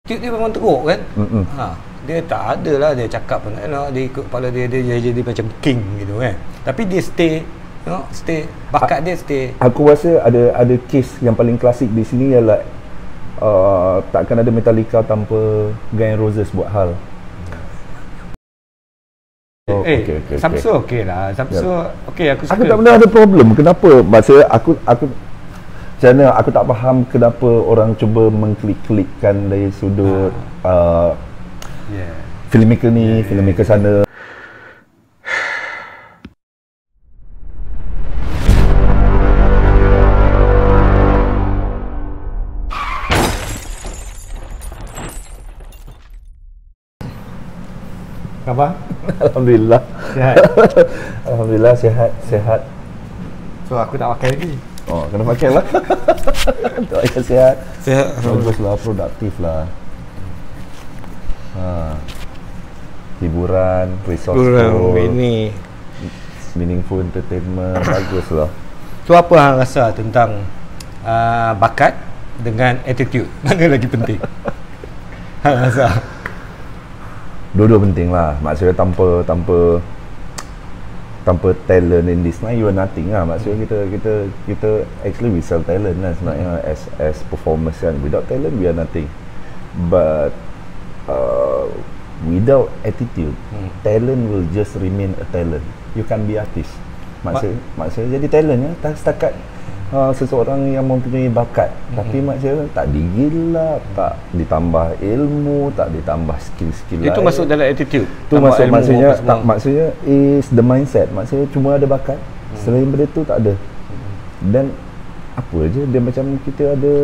dia memang teruk kan. Dia tak ada lah dia cakap pun dia ikut kepala dia jadi macam king gitu kan. Tapi dia stay bakat dia stay. Aku rasa ada case yang paling klasik di sini ialah takkan ada Metallica tanpa Guns N' Roses buat hal. Samsu okey lah. Samsu okey, aku suka. Aku tak pernah ada problem. Kenapa? Maksudnya aku macam mana aku tak faham kenapa orang cuba mengklik-klikkan dari sudut filmmaker ni, filmmaker sana. Apa? Alhamdulillah. Sihat. Alhamdulillah sihat. So aku tak pakai lagi. Oh, kena pakai lah. Doakan sihat. Sihat. Baguslah, produktif lah. Hiburan, resourceful, ini meaningful entertainment, baguslah. So apa hang rasa tentang bakat dengan attitude? Mana lagi penting? Hang rasa? Dua-dua penting lah. Maksudnya tanpa talent in this line, you are nothing lah. Maksudnya kita actually we sell talent lah sebenarnya as performers kan. Without talent, we are nothing. But without attitude, talent will just remain a talent. You can't be artist. Maksudnya jadi talent ya, setakat seseorang yang mempunyai bakat, tapi maksudnya tak digilap, tak ditambah ilmu, tak ditambah skill-skill lain. Itu masuk dalam attitude. Itu masuk maksudnya is the mindset. Maksudnya cuma ada bakat, selain daripada itu tak ada. Dan apa je dia macam kita ada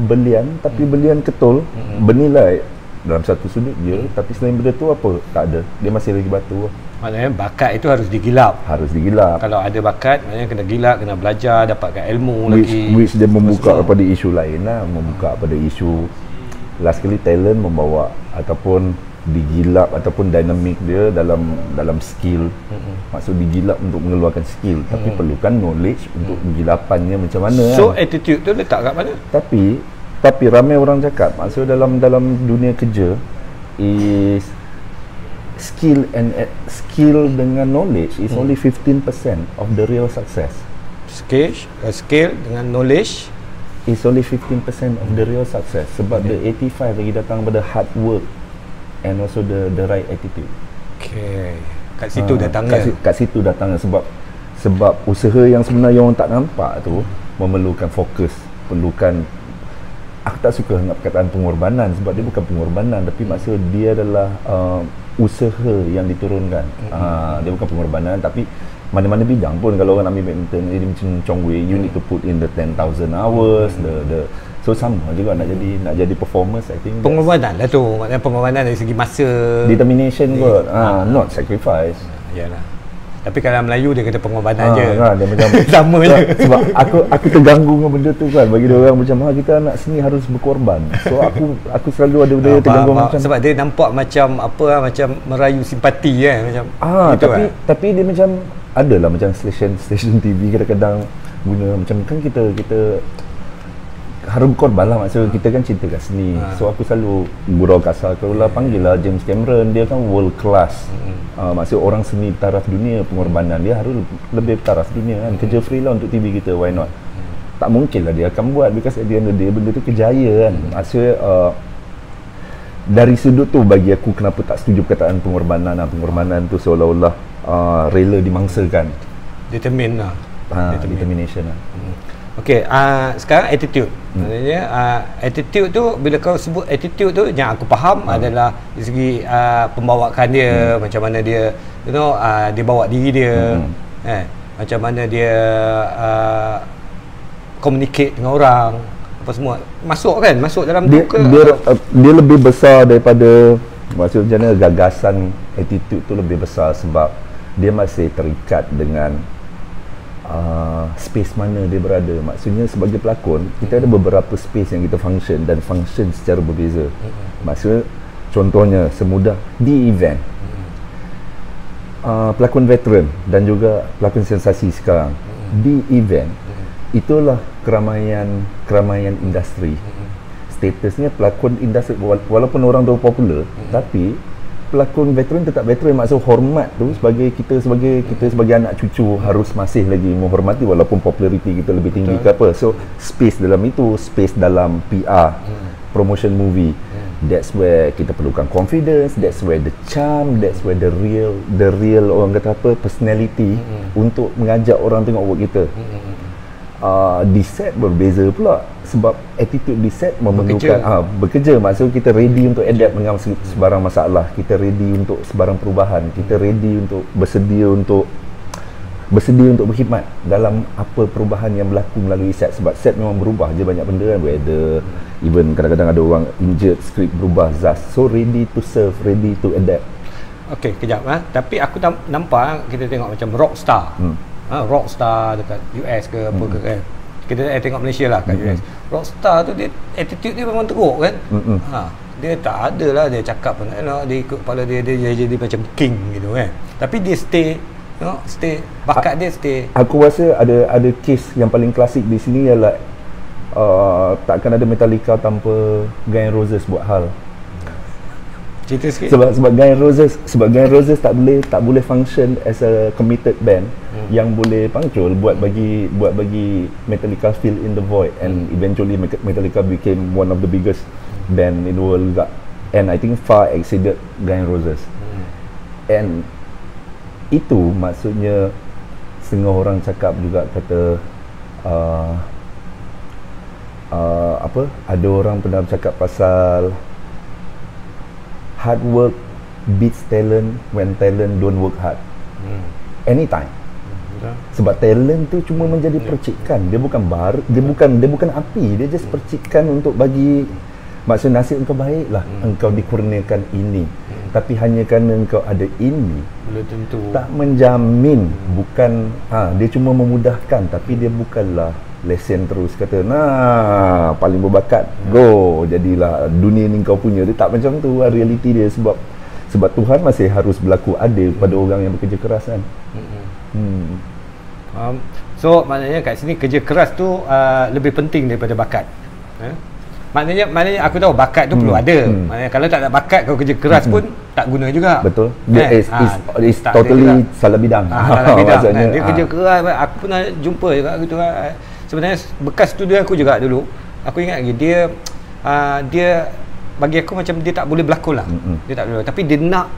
belian, tapi belian ketul, bernilai dalam satu sudut je, tapi selain daripada itu apa? Tak ada. Dia masih lagi batu. Maknanya bakat itu harus digilap. Kalau ada bakat, maknanya kena gilap, kena belajar, dapatkan ilmu which dia membuka kepada isu lain lah, membuka pada isu last kali talent membawa ataupun digilap ataupun dinamik dia dalam skill. Maksud digilap untuk mengeluarkan skill, tapi perlukan knowledge untuk gilapannya macam mana. So attitude tu letak kat mana? Tapi ramai orang cakap, maksud dalam dunia kerja is skill dengan knowledge is only 15% of the real success. Skill dengan knowledge is only 15% of the real success. Sebab the 85 lagi datang pada hard work and also the right attitude. Kat situ datangnya. Kat situ datangnya sebab usaha yang sebenarnya orang tak nampak tu memerlukan fokus, perlukan. Aku tak suka dengan perkataan pengorbanan sebab dia bukan pengorbanan, tapi maksud dia adalah usaha yang diturunkan. Dia bukan pengorbanan, tapi mana-mana bidang pun kalau orang ambil badminton jadi macam Chong Wei, you need to put in the 10,000 hours, so sama juga nak jadi performers. I think pengorbanan lah tu, maknanya pengorbanan dari segi masa, determination kot, not sacrifice. Yalah. Tapi kalau Melayu dia kata pengorbanan je. Dia macam sama je. Sebab aku terganggu dengan benda tu kan. Bagi dia orang macam kita anak seni harus berkorban. So aku selalu ada benda terganggu macam sebab dia nampak macam macam merayu simpati kan, macam tapi dia macam adalah macam stesen TV kadang-kadang guna macam kan kita harus berkorban lah. Maksudnya kita kan cinta kat seni. So aku selalu gurau kasar, kalau lah panggil lah James Cameron, dia kan world class. Maksudnya orang seni taraf dunia, pengorbanan dia harus lebih taraf dunia kan. Kerja free lah untuk TV kita, why not? Tak mungkin lah dia akan buat, because at the end of the day benda tu kejaya kan. Maksudnya dari sudut tu bagi aku kenapa tak setuju perkataan pengorbanan. Pengorbanan tu seolah-olah rela dimangsakan. Determination lah. Okey, sekarang attitude. Maksudnya attitude tu, bila kau sebut attitude tu, yang aku faham adalah dari segi pembawaan dia, macam mana dia dia bawa diri dia, macam mana dia communicate dengan orang, apa semua. Masuk dalam dia lebih besar daripada, maksudnya gagasan attitude tu lebih besar sebab dia masih terikat dengan space mana dia berada. Maksudnya sebagai pelakon, kita ada beberapa space yang kita function dan function secara berbeza. Maksudnya contohnya semudah di event, pelakon veteran dan juga pelakon sensasi sekarang di event, itulah keramaian industri. statusnya pelakon industri, walaupun orang tu popular, tapi pelakon veteran tetap veteran. Maksud hormat tu sebagai kita sebagai anak cucu harus masih lagi menghormati walaupun populariti kita lebih tinggi ke apa. So space dalam itu, space dalam PR, promotion movie, that's where kita perlukan confidence, that's where the charm, that's where the real orang kata apa, personality untuk mengajak orang tengok work kita. Di set berbeza pula sebab attitude di set memerlukan bekerja. Maksud kita ready untuk adapt dengan sebarang masalah, kita ready untuk sebarang perubahan, kita ready untuk bersedia untuk berkhidmat dalam apa perubahan yang berlaku melalui set. Sebab set memang berubah je banyak benda kan, weather, even kadang-kadang ada orang injured, skrip berubah, so ready to serve, ready to adapt. Okey, kejap tapi aku nampak kita tengok macam rockstar. Rockstar dekat US ke apa ke kan. Kita tengok Malaysia lah kat US. Rockstar tu dia attitude dia memang teruk kan. Dia tak ada lah dia cakap pun dia ikut kepala dia jadi macam king gitu kan. Tapi dia stay bakat dia stay. Aku rasa ada case yang paling klasik di sini ialah takkan ada Metallica tanpa Guns N' Roses buat hal. Cerita sikit. Sebab Guns N' Roses tak boleh function as a committed band yang boleh punctual buat bagi Metallica fill in the void, and eventually Metallica became one of the biggest band in the world juga, and I think far exceeded Guns N' Roses. And itu maksudnya setengah orang cakap juga kata ada orang pernah cakap pasal hard work beats talent when talent don't work hard. Anytime. Sebab talent tu cuma menjadi percikan. Dia bukan dia bukan api, dia just percikan untuk bagi, maksud nasib engkau baiklah, engkau dikurniakan ini. Tapi hanya kerana engkau ada ini, belum tentu, tak menjamin. Bukan dia cuma memudahkan, tapi dia bukanlah lesen terus kata paling berbakat go jadilah dunia ni kau punya. Dia tak macam tu realiti dia, sebab Tuhan masih harus berlaku adil pada orang yang bekerja keras kan. So maknanya kat sini kerja keras tu lebih penting daripada bakat. Maknanya aku tahu bakat tu perlu ada. Maknanya kalau tak ada bakat kau kerja keras pun tak guna juga. Betul. Dia is totally salah bidang. Salah bidang. Dia kerja keras. Aku pernah jumpa juga gitu kan. Sebenarnya bekas studio aku juga dulu. Aku ingat lagi dia bagi aku macam dia tak boleh berlakon lah. Dia tak boleh, tapi dia nak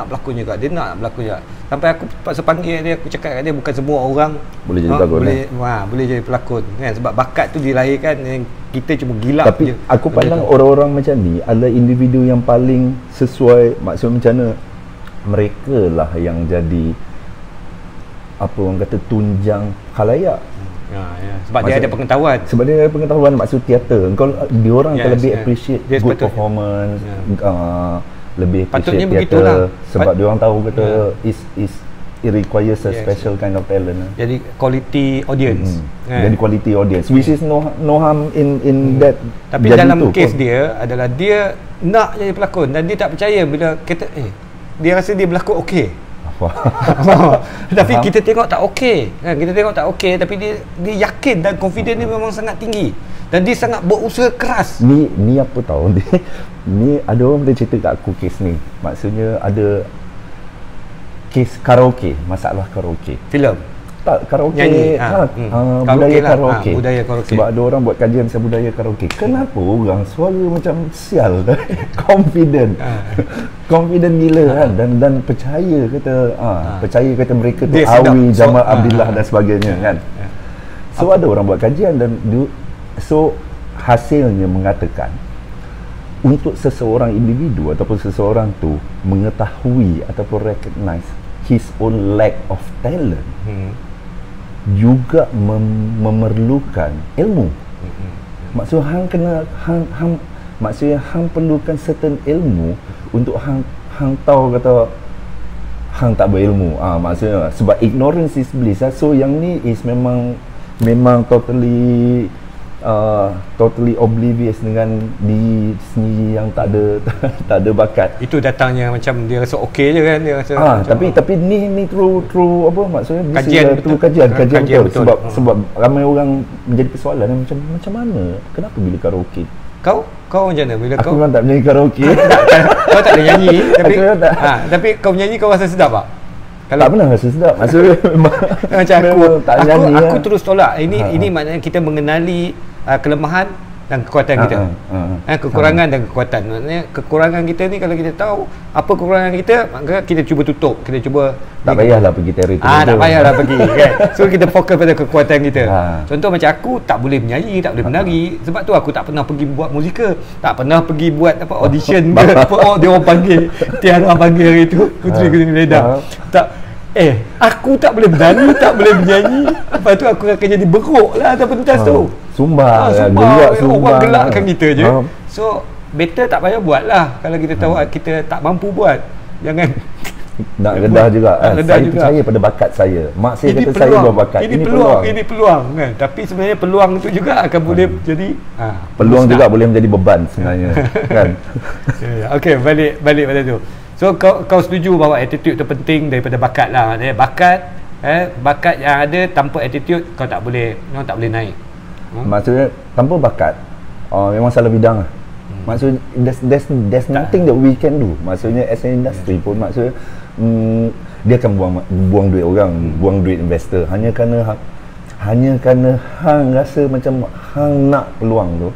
berlakon juga. Dia nak berlakon juga. Sampai aku terpaksa panggil dia, aku cakap kat dia bukan semua orang boleh jadi pelakon. Boleh jadi pelakon kan, sebab bakat tu dilahirkan, kita cuma gila. Tapi je. Aku pandang orang-orang macam ni adalah individu yang paling sesuai, maksud macam mana, mereka lah yang jadi apa orang kata tunjang khalayak. Sebab dia ada pengetahuan. Sebab dia ada pengetahuan, maksud teater. Diorang akan lebih appreciate good performance, lebih appreciate teater. Sebab diorang tahu kata it requires a special kind of talent. Jadi quality audience. Jadi quality audience, which is no harm in that. Tapi dalam case dia adalah dia nak jadi pelakon dan dia tak percaya bila kita dia rasa dia berlakon okey. Tapi kita tengok tak okey kan, kita tengok tak okey, tapi dia yakin dan confident dia memang sangat tinggi dan dia sangat berusaha keras. Ni apa tahu ni ada orang boleh cerita kat aku kes ni. Maksudnya ada kes karaoke, masalah karaoke. Filem. Tak, karaoke. Nyanyi. Budaya karaoke. Budaya karaoke. Sebab ada orang buat kajian pasal budaya karaoke. Kenapa orang suara macam sial confident. Confident gila kan, dan percaya kata mereka tu Awi, Jamal Abdillah dan sebagainya kan. So ada orang buat kajian dan hasilnya mengatakan untuk seseorang individu ataupun seseorang tu mengetahui ataupun recognize his own lack of talent juga memerlukan ilmu. Maksud maksudnya hang perlukan certain ilmu untuk hang tahu kata hang tak berilmu. Maksudnya sebab ignorance is bliss. So yang ni is memang totally oblivious dengan di sendiri yang tak ada bakat. Itu datangnya macam dia rasa okey je kan, dia rasa tapi ni true apa maksudnya kajian betul. Sebab ramai orang menjadi persoalan macam mana kenapa bila karaoke Kau macam mana bila Aku kau memang tak menyanyi karaoke. kau tak boleh nyanyi tapi Aku tak. tapi kau menyanyi kau rasa sedap tak? Tak pernah rasa sedap. Maksudnya memang Macam memang tak nyanyi aku lah. terus tolak. Ini maknanya kita mengenali kelemahan dan kekuatan kita. Kekurangan dan kekuatan. Maknanya kekurangan kita ni kalau kita tahu apa kekurangan kita, maka kita cuba tutup. Kita cuba Tak payahlah pergi teritori. tak payahlah pergi kan. So kita fokus pada kekuatan kita. Ha. Contoh macam aku tak boleh menyanyi, tak boleh menari. Sebab tu aku tak pernah pergi buat musikal, tak pernah pergi buat apa audition ke apa. Oh dia orang panggil, Tiara panggil hari tu Puteri Gunung Ledang. Tak aku tak boleh menari, tak boleh menyanyi. Lepas tu aku akan jadi beruk lah atas pentas tu. Sumbang, Sumbang. sumbang. Orang gelakkan kita je. So better tak payah buat lah. Kalau kita tahu kita tak mampu buat, jangan nak redah juga. redah Saya juga. percaya pada bakat saya. Mak saya ini kata peluang, saya berbakat. ini peluang kan. Tapi sebenarnya peluang itu juga akan boleh jadi peluang juga boleh menjadi beban sebenarnya. Kan? Okey, balik pada tu. So kau setuju bahawa attitude tu penting daripada bakat lah. Maksudnya bakat yang ada tanpa attitude kau tak boleh naik. Maksudnya tanpa bakat memang salah bidang lah. Maksudnya there's nothing that we can do. Maksudnya as an industry pun maksudnya dia akan buang duit orang, buang duit investor hanya kerana hang rasa macam hang nak peluang tu.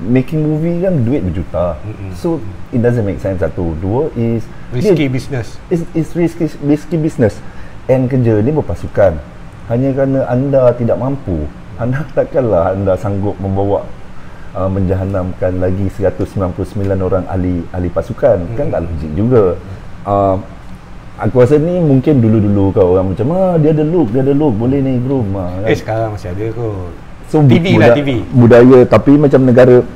Making movie kan duit berjuta. So it doesn't make sense. Satu, dua is risky business. It's risky business. And kerja ni berpasukan. Hanya kerana anda tidak mampu, anda takkanlah anda sanggup membawa menjahanamkan lagi 199 orang ahli pasukan. Kan tak logik juga. Aku rasa ni mungkin dulu-dulu kau orang macam dia ada look boleh ni bro. Kan? Sekarang masih ada kot. So TV TV. Budaya tapi macam negara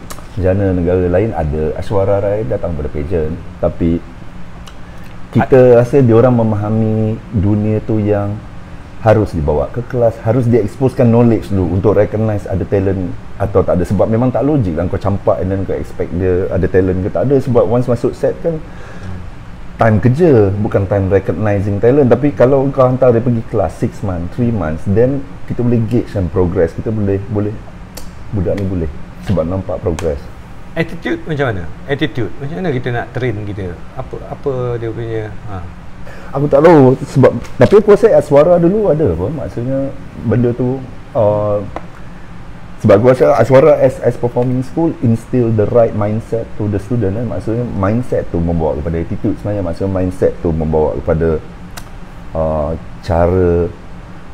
lain ada Aishwarya Rai datang pada pageant, tapi kita rasa diorang memahami dunia tu yang harus dibawa ke kelas, harus dieksposkan knowledge dulu untuk recognize ada talent atau tak ada. Sebab memang tak logik lah kau campak and then kau expect dia ada talent ke tak ada. Sebab once masuk set kan time kerja, bukan time recognizing talent. Tapi kalau kau hantar dia pergi kelas 6 months, 3 months, then kita boleh gauge kan progress. Kita boleh budak ni boleh sebab nampak progress. Attitude macam mana? Attitude macam mana kita nak train kita? Apa dia punya Aku tak tahu sebab, tapi aku rasa Aishwarya dulu ada apa maksudnya benda tu sebab aku rasa Aishwarya as performing school instill the right mindset to the student kan. Maksudnya mindset tu membawa kepada attitude sebenarnya. Maksudnya mindset tu membawa kepada cara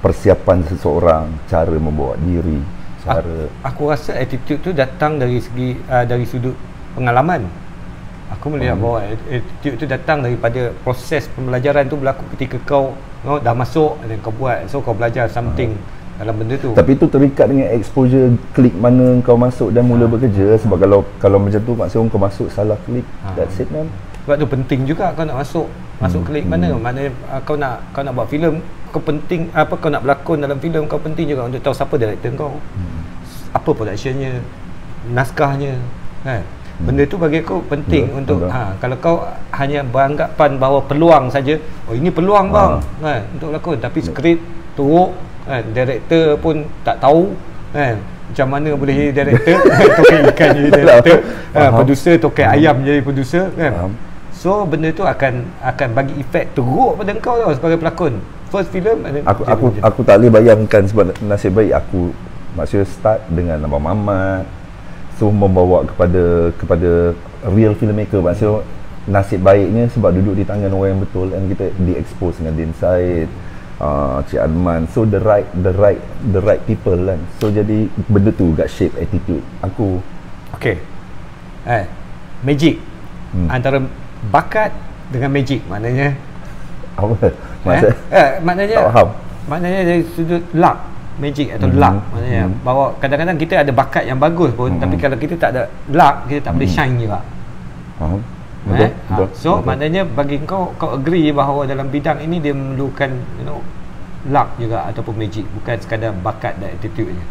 persiapan seseorang, cara membawa diri, cara aku rasa attitude tu datang dari segi dari sudut pengalaman. Aku melihat bahawa attitude tu datang daripada proses pembelajaran tu berlaku ketika kau dah masuk dan kau buat. So kau belajar something dalam benda tu. Tapi itu terikat dengan exposure klik mana kau masuk dan mula bekerja. Sebab kalau macam tu maksudnya kau masuk salah klik, that's it man. Sebab tu penting juga kau nak masuk klik mana. Maknanya kau nak buat filem, kau penting kau nak berlakon dalam filem, kau penting juga untuk tahu siapa director kau. Apa productionnya, naskahnya kan. Benda tu bagi aku penting untuk kalau kau hanya beranggapan bahawa peluang saja, ini peluang bang kan untuk lakon, tapi skrip teruk kan, director pun tak tahu kan macam mana boleh director tokai ikan jadi director, producer tokai ayam jadi producer kan. So benda tu akan bagi efek teruk pada kau tau sebagai pelakon first film. Aku tak boleh bayangkan sebab nasib baik aku maksudnya start dengan Abang Mamat, so membawa kepada real filmmaker. Maksudnya nasib baiknya sebab duduk di tangan orang yang betul dan kita di-expose dengan Din Said, Cik Adman, so the right people kan. So jadi benda tu got shape attitude aku. Okay, magic antara bakat dengan magic maknanya apa? Maknanya tak faham. Maknanya dari sudut luck, magic atau luck maknanya bahawa kadang-kadang kita ada bakat yang bagus pun tapi kalau kita tak ada luck, kita tak boleh shine juga. Betul. So maknanya bagi kau agree bahawa dalam bidang ini dia memerlukan luck juga ataupun magic, bukan sekadar bakat dan attitude je.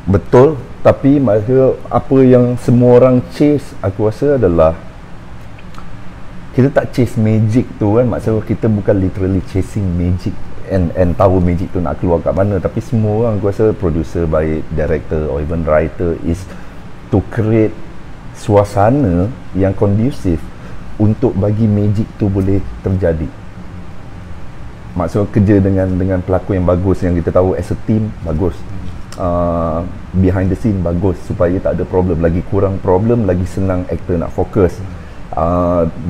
Betul, tapi maksudnya apa yang semua orang chase aku rasa adalah kita tak chase magic tu kan. Maksudnya kita bukan literally chasing magic and tahu magic tu nak keluar kat mana. Tapi semua orang, aku rasa producer baik, director or even writer is to create suasana yang kondusif untuk bagi magic tu boleh terjadi. Maksudnya kerja dengan pelakon yang bagus, yang kita tahu as a team bagus, behind the scene bagus, supaya tak ada problem. Lagi kurang problem, lagi senang actor nak fokus.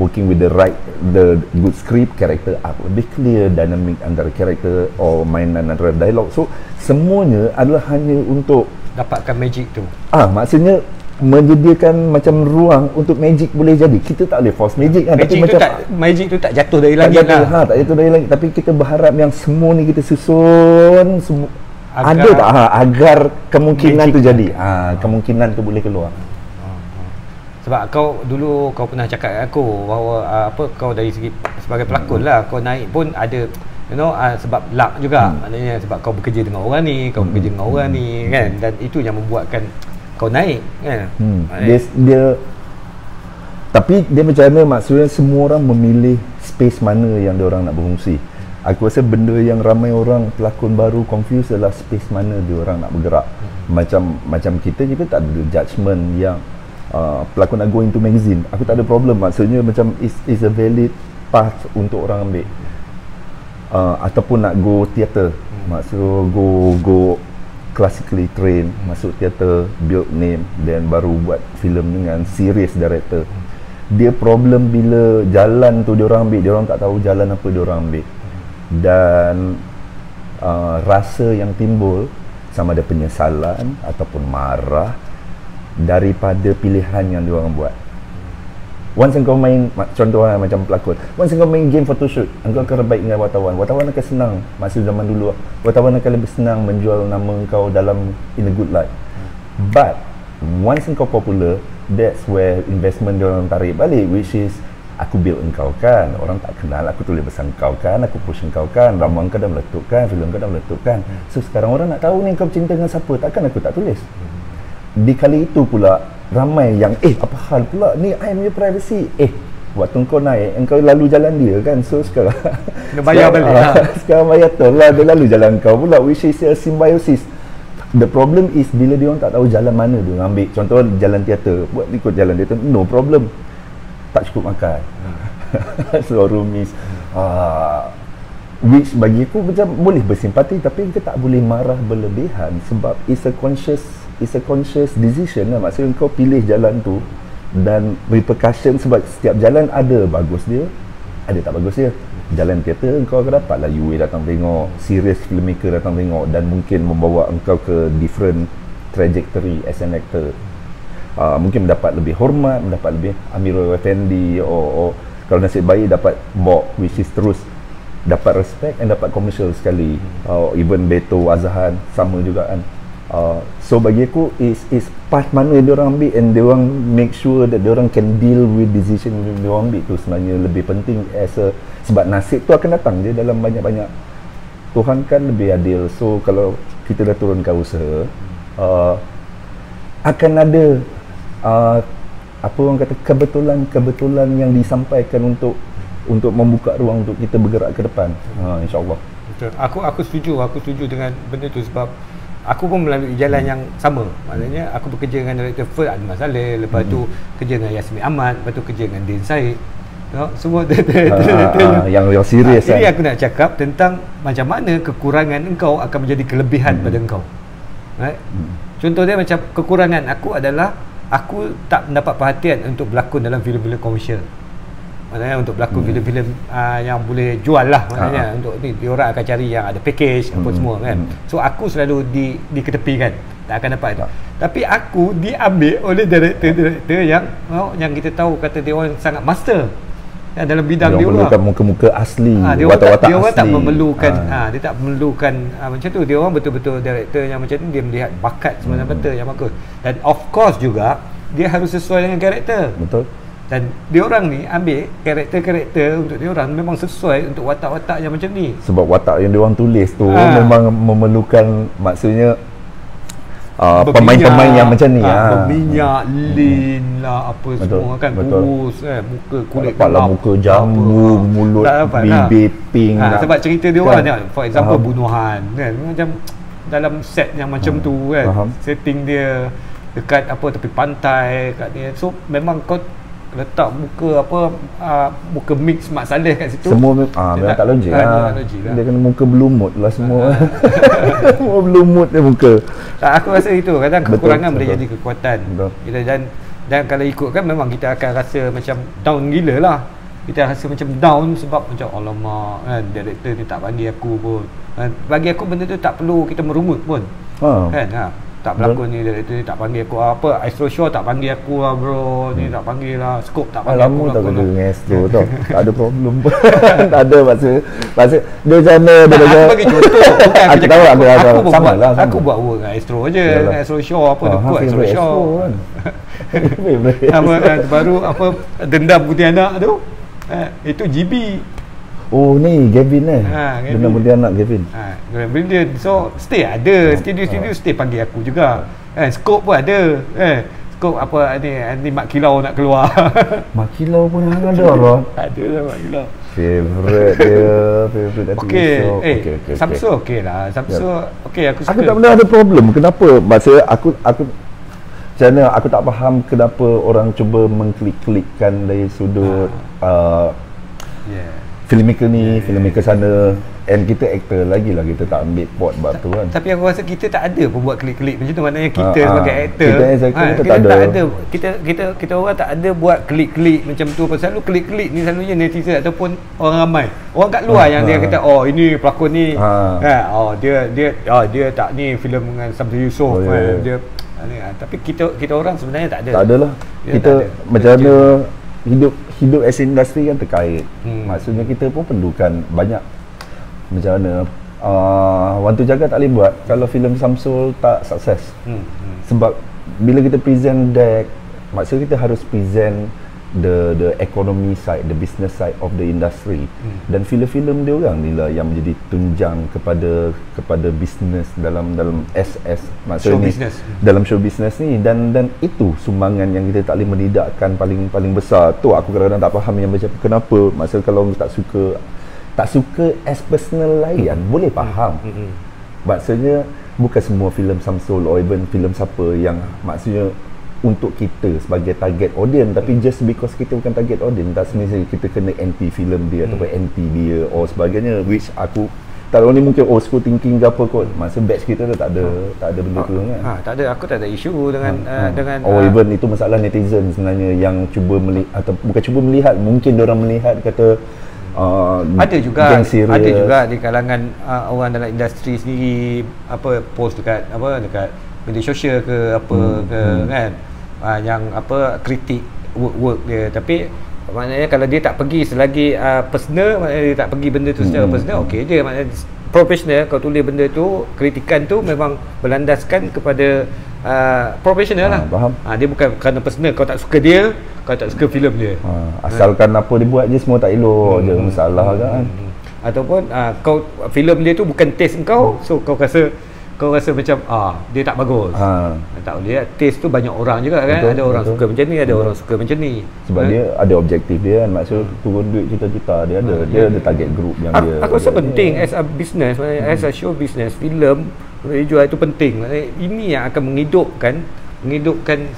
Working with the good script, character arc lebih clear, dynamic antara character or mainan antara dialog. So semuanya adalah hanya untuk dapatkan magic tu. Maksudnya menyediakan macam ruang untuk magic boleh jadi. Kita tak boleh force magic kan, magic tapi tu macam magic tu tak jatuh dari langit lah. Tak jatuh dari langit, tapi kita berharap yang semua ni kita susun agar kemungkinan tu jadi. Kemungkinan tu boleh keluar. Sebab kau dulu kau pernah cakap kat aku bahawa kau dari segi sebagai pelakon lah, kau naik pun ada sebab luck juga. Maknanya sebab kau bekerja dengan orang ni, kau bekerja dengan orang ni kan, dan itu yang membuatkan kau naik kan. Dia tapi dia macam mana, maksudnya semua orang memilih space mana yang dia orang nak berfungsi. Aku rasa benda yang ramai orang pelakon baru confuse adalah space mana dia orang nak bergerak. Macam kita juga tak ada judgement yang pelakon nak go into magazine, aku tak ada problem. Maksudnya macam is a valid path untuk orang ambil. Ataupun nak go theater, maksudnya go classically train, masuk theater, build name, then baru buat filem dengan serious director. Dia problem bila jalan tu dia orang ambil, dia orang tak tahu jalan apa dia orang ambil. Dan rasa yang timbul sama ada penyesalan ataupun marah daripada pilihan yang diorang buat. Once engkau main, contoh macam pelakon, once engkau main game photoshoot, engkau akan baik dengan wartawan akan senang. Masa zaman dulu, wartawan akan lebih senang menjual nama engkau dalam in a good light. But once engkau popular, that's where investment diorang tarik balik, which is aku build engkau kan, orang tak kenal, aku tulis pesan engkau kan, aku push engkau kan, ramuan kau dah meletup kan, filem kau dah meletup kan. So sekarang orang nak tahu ni engkau cinta dengan siapa, takkan aku tak tulis. Di kali itu pula ramai yang apa hal pula ni, I am your privacy. Waktu engkau naik, engkau lalu jalan dia kan, so sekarang kena bayar balik sekarang bayar tol lah, dia lalu jalan kau pula, which is a symbiosis. The problem is bila dia orang tak tahu jalan mana dia ambil. Contoh jalan teater, buat ikut jalan teater, no problem, tak cukup makan. So rumis, which bagi aku macam boleh bersimpati, tapi kita tak boleh marah berlebihan, sebab it's a conscious decision lah. Maksudnya kau pilih jalan tu, dan repercussion, sebab setiap jalan ada bagus dia, ada tak bagus dia. Jalan teater kau akan dapat lah UA datang tengok, serious filmmaker datang tengok, dan mungkin membawa engkau ke different trajectory as an actor. Mungkin mendapat lebih hormat, mendapat lebih Amirul Effendi, or kalau nasib baik dapat Bob, which is terus dapat respect and dapat commercial sekali. Even Beto Azhan sama juga kan. So bagi aku is part mana dia orang ambil, and dia orang make sure that dia orang can deal with decision yang dia orang ambil tu sebenarnya lebih penting sebab nasib tu akan datang je dalam banyak-banyak. Tuhan kan lebih adil. So kalau kita dah turunkan usaha, akan ada apa orang kata kebetulan yang disampaikan untuk membuka ruang untuk kita bergerak ke depan. InsyaAllah. Betul. Aku setuju dengan benda tu, sebab aku pun melalui jalan yang sama. Maknanya aku bekerja dengan director Ferd Adnan Saleh, lepas tu kerja dengan Yasmin Ahmad, lepas tu kerja dengan Din Said. Semua yang serius kan. Ini aku nak cakap tentang macam mana kekurangan engkau akan menjadi kelebihan pada engkau. Right? Contoh dia macam kekurangan aku adalah aku tak mendapat perhatian untuk berlakon dalam filem-filem komersial. Maknanya untuk berlakon filem-filem yang boleh jual lah, maknanya untuk ni diorang akan cari yang ada package apa semua kan. So aku selalu diketepikan, tak akan dapat itu. Tapi aku diambil oleh director yang kita tahu kata dia orang sangat master dalam bidang dia orang. Memerlukan muka-muka asli, watak-watak asli. Dia orang tak memerlukan dia tak memerlukan macam tu. Dia orang betul-betul director yang macam ni, dia melihat bakat semata-mata yang bagus. Dan of course juga dia harus sesuai dengan karakter. Betul. Dan diorang ni ambil karakter-karakter untuk diorang memang sesuai untuk watak-watak yang macam ni. Sebab watak yang diorang tulis tu memang memerlukan, maksudnya pemain-pemain yang macam ni berminyak, lean lah, apa semua kan, kurus kan, muka kulit kepala muka jambu, mulut bibir pink sebab cerita dia orang kan? For example bunuhan kan, macam dalam set yang macam tu kan, setting dia dekat apa tepi pantai kat ni, so memang kau letak muka muka mix Mat Salleh kat situ, semua memang tak logik lah. Dia kena muka berlumut lah semua. Semua berlumut dia muka. Aku rasa itu kadang kekurangan boleh jadi kekuatan kita, dan kalau ikutkan memang kita akan rasa macam down gila lah. Kita rasa macam down sebab macam alamak kan, director ni tak bagi aku pun. Bagi aku benda tu tak perlu kita merumut pun. Kan tak berlakon ni, director ni tak panggil aku apa, Astro Show tak panggil aku lah bro, ni tak panggil lah, Scope tak panggil aku lah. Lama tak kena dengan Astro tau. Tak ada problem. Tak ada masa dia macam mana aku bagi contoh, bukan aku tahu aku sama lah. Aku buat work dengan Astro je, dengan Astro Show apa dekat Astro Show kan. Baru apa Dendam Putih Anak tu, itu GB. Oh ni Gavin Dendam Putih Anak Gavin. Brilliant. So stay ada, studio stay panggil aku juga. Scope pun ada. Scope apa ni Mak Kilau nak keluar. Mak Kilau pun ada orang. Ada lah Mak Kilau. Favorite dia, favorite okay. Samsung okey lah. Samsung okey, aku suka. Aku tak pernah ada problem. Kenapa? Maksud aku macam mana aku tak faham kenapa orang cuba mengklik-klikkan dari sudut filmmaker ni, filmmaker sana, and kita aktor lagi lah, kita tak ambil pot buat tu kan. Tapi aku rasa kita tak ada pun buat klik-klik macam tu, maknanya kita sebagai aktor kita tak ada. Kita orang tak ada buat klik-klik macam tu. Pasal selalu klik-klik ni selalunya netizen ataupun orang ramai, orang kat luar yang dia kata oh ini pelakon ni dia tak ni filem dengan Samsul Yusof dia tapi kita orang sebenarnya tak ada. Tak adalah. Kita macam mana hidup as industri kan terkait. Maksudnya kita pun perlukan banyak macam mana Wan Tu Jaga tak boleh buat kalau filem Samsul tak sukses. Sebab bila kita present deck, maksudnya kita harus present the economy side, the business side of the industry. Dan filem-filem dia orang ni lah yang menjadi tunjang kepada bisnes dalam SS, maksudnya ni, dalam show business ni, dan itu sumbangan yang kita tak boleh menidakkan paling besar. Tu aku kadang-kadang tak faham yang macam kenapa, maksudnya kalau tak suka as personal layan boleh faham. Maksudnya bukan semua filem Samsul or even filem siapa yang maksudnya untuk kita sebagai target audience, tapi just because kita bukan target audience tak semestinya kita kena anti filem dia ataupun anti dia or sebagainya, which aku tak tahu ni mungkin old school thinking ke apa kot. Masa batch kita tu tak ada benda tu kan. Tak ada, aku tak ada isu dengan even itu masalah netizen sebenarnya yang cuba melihat atau bukan cuba melihat, mungkin diorang melihat kata ada juga di kalangan orang dalam industri sendiri apa post dekat media sosial ke apa kan, yang kritik work dia, tapi maknanya kalau dia tak pergi selagi personal, maknanya dia tak pergi benda tu secara personal, okey je, maknanya profesional. Kau tulis benda tu, kritikan tu memang berlandaskan kepada profesional lah. Faham. Dia bukan kerana personal, kau tak suka dia, kau tak suka filem dia. Asalkan apa dia buat je semua tak elok je, masalah kan. Ataupun kau filem dia tu bukan taste kau, so kau rasa macam dia tak bagus. Tak boleh. Taste tu banyak orang juga kan. Betul, ada orang suka macam ni, ada orang suka macam ni. Sebab dia ada objektif dia kan. Maksud turun duit cita-cita dia ada. Dia ada target group yang aku rasa penting as a business, as a show business, filem jual itu penting. Ini yang akan menghidupkan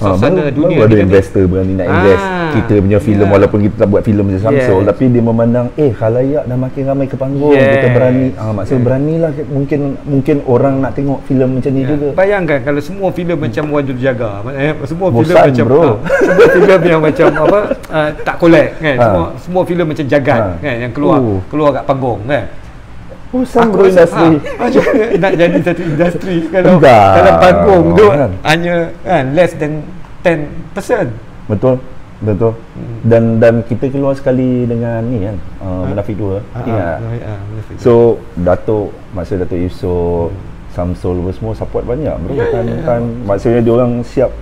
suasana dunia. Baru ada investor berani nak invest kita punya filem, walaupun kita tak buat filem macam Samsul, tapi dia memandang khalayak dah makin ramai ke panggung, kita berani, maksudnya beranilah, mungkin orang nak tengok filem macam ni juga. Bayangkan kalau semua filem macam Wan Tu Jaga, semua filem bosan, macam semua filem yang macam tak collect kan, semua filem macam Jagat kan, yang keluar kat panggung kan. Bosan bro industri. Nak jadi satu industri kalau dalam panggung tu hanya less than 10%. Betul. Dan kita keluar sekali dengan ni kan, Munafik 2. So Datuk Yusof, Samsul semua support banyak bro. Kan maksudnya dia orang siap,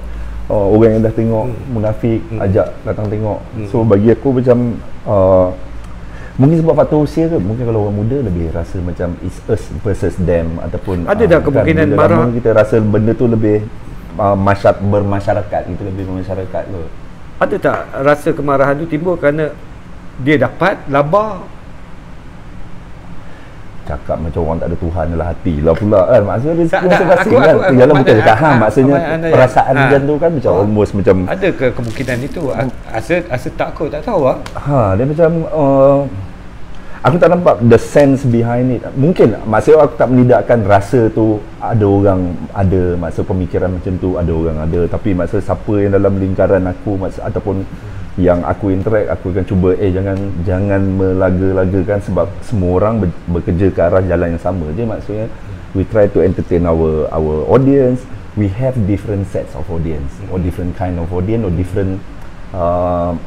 orang yang dah tengok Munafik ajak datang tengok. So bagi aku macam Mungkin sebab faktor usia ke, mungkin kalau orang muda lebih rasa macam it's us versus them, ataupun ada tak kemungkinan kan, marah? kita rasa benda tu lebih bermasyarakat, itu lebih bermasyarakat tu. Ada tak rasa kemarahan tu timbul kerana dia dapat laba? Cakap macam orang tak ada Tuhan dalam hati lah pula kan, maksudnya dia Tak, masing-masing aku- kan. aku- Yalah, aku- betul aku- faham, maksudnya aku- perasaan aku- macam tu kan macam almost macam Ada ke kemungkinan itu? Asa takut, tak tahu lah. dia macam aku tak nampak the sense behind it. Mungkin maksudnya aku tak menidakkan rasa tu ada orang ada, maksud pemikiran macam tu ada orang ada, tapi maksud siapa yang dalam lingkaran aku, maksud ataupun yang aku interact, aku akan cuba jangan melaga-lagakan, sebab semua orang bekerja ke arah jalan yang sama je. Maksudnya we try to entertain our audience. We have different sets of audience, or different kind of audience, or different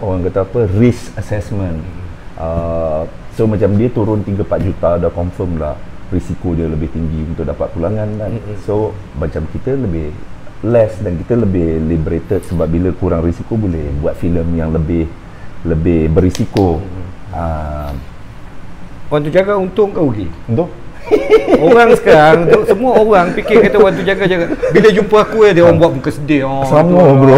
orang kata apa, risk assessment. So macam dia turun 3-4 juta dah confirm lah risiko dia lebih tinggi untuk dapat pulangan kan. So macam kita lebih less dan kita lebih liberated, sebab bila kurang risiko boleh buat filem yang lebih berisiko. Orang tu jaga untung ke rugi? Untuk Orang sekarang semua orang fikir kata orang tu jaga. Bila jumpa aku dia orang buat muka sedih. Sama, bro.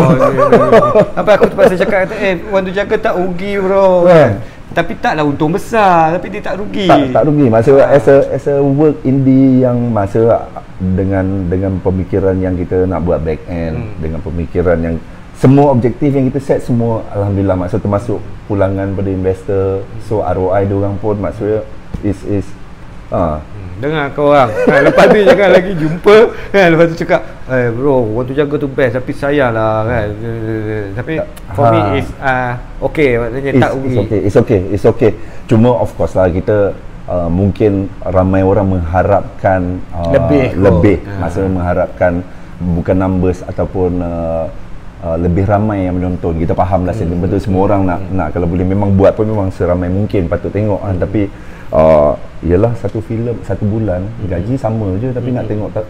Apa aku terpaksa cakap kata orang tu jaga tak rugi bro kan. Tapi taklah untung besar, tapi dia tak rugi. Tak rugi. Masa as a work indie yang masa dengan pemikiran yang kita nak buat back end, dengan pemikiran yang semua objektif yang kita set semua alhamdulillah, maksud termasuk pulangan pada investor. So ROI dia orang pun maksudnya is Dengar kau orang lepas tu jangan lagi jumpa kan, lepas tu cakap bro orang tu jaga tu best tapi sayanglah kan, tapi for me is okay, maksudnya tak rugi. It's okay. Cuma of course lah kita mungkin ramai orang mengharapkan lebih. Maksudnya mengharapkan bukan numbers ataupun lebih ramai yang menonton. Kita faham lah sentimen betul, semua orang nak kalau boleh memang buat pun memang seramai mungkin patut tengok tapi ialah satu filem satu bulan gaji sama je, tapi nak tengok tak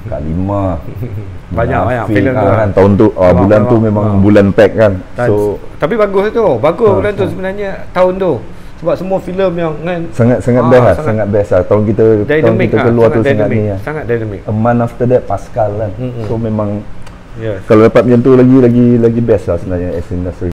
kat 5 banyak filem tu kan tahun tu bulan tu memang bulan pack kan. So tapi bagus bulan tu sebenarnya tahun tu, sebab semua filem yang kan sangat best lah tahun kita keluar tu sangat dynamic. A month after that Pascal kan. So memang kalau dapat macam tu lagi best lah sebenarnya as industry.